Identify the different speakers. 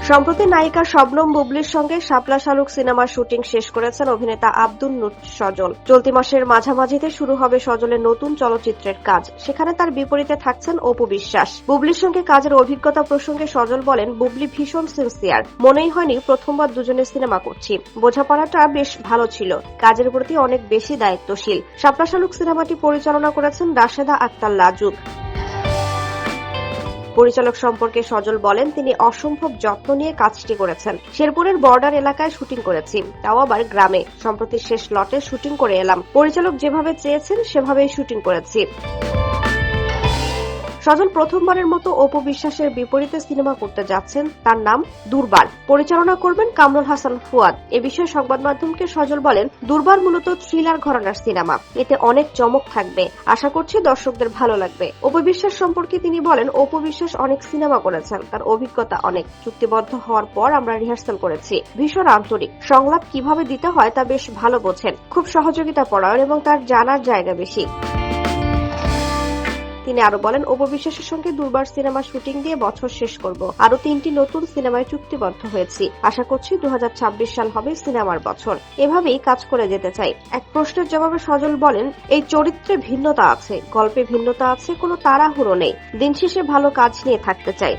Speaker 1: সম্প্রতি নায়িকা শবনম বুবলির সঙ্গে শাপলা শালুক সিনেমার শুটিং শেষ করেছেন অভিনেতা আব্দুল নূর সজল। চলতি মাসের মাঝামাঝিতে শুরু হবে সজলের নতুন চলচ্চিত্রের কাজ। সেখানে তার বিপরীতে থাকছেন অপু বিশ্বাস। বুবলির সঙ্গে কাজের অভিজ্ঞতা প্রসঙ্গে সজল বলেন, বুবলি ভীষণ সিনসিয়ার। মনেই হয়নি প্রথমবার দুজনে সিনেমা করছি। বোঝাপড়াটা বেশ ভালো ছিল। কাজের প্রতি অনেক বেশি দায়িত্বশীল। শাপলা শালুক সিনেমাটি পরিচালনা করেছেন রাশেদা আক্তার লাজুক। পরিচালক সম্পর্কে সজল বলেন, তিনি অসম্ভব যত্ন নিয়ে কাজটি করেছেন। শেরপুরের বর্ডার এলাকায় শুটিং করেছি, তাও আবার গ্রামে। সম্প্রতি শেষ লটে শুটিং করে এলাম। পরিচালক যেভাবে চেয়েছেন সেভাবেই শুটিং করেছি। সজল প্রথমবারের মতো অপু বিশ্বাসের বিপরীতে সিনেমা করতে যাচ্ছেন। তার নাম দুর্বার। পরিচালনা করবেন কামরুল হাসান ফুয়াদ। এ বিষয়ে সংবাদ মাধ্যমকে সজল বলেন, দুর্বার মূলত থ্রিলার ঘরানার সিনেমা। এতে অনেক চমক থাকবে। আশা করছি দর্শকদের ভালো লাগবে। অপু বিশ্বাস সম্পর্কে তিনি বলেন, অপু বিশ্বাস অনেক সিনেমা করেছেন, তার অভিজ্ঞতা অনেক। চুক্তিবদ্ধ হওয়ার পর আমরা রিহার্সাল করেছি। ভীষণ আন্তরিক। সংলাপ কিভাবে দিতে হয় তা বেশ ভালো বোঝেন। খুব সহযোগিতা পরায়ণ এবং তার জানার জায়গা বেশি। তিনি আরো বলেন, অপু বিশ্বাসের সঙ্গে দুর্বার সিনেমা শুটিং দিয়ে বছর শেষ করব। আরো 3টি নতুন সিনেমায় চুক্তিবদ্ধ হয়েছি। আশা করছি 2026 সাল হবে সিনেমার বছর। এভাবেই কাজ করে যেতে চাই। এক প্রশ্নের জবাবে সজল বলেন, এই চরিত্রে ভিন্নতা আছে, গল্পে ভিন্নতা আছে, কোনো তাড়াহুড়ো নেই। দিন শেষে ভালো কাজ নিয়ে থাকতে চাই।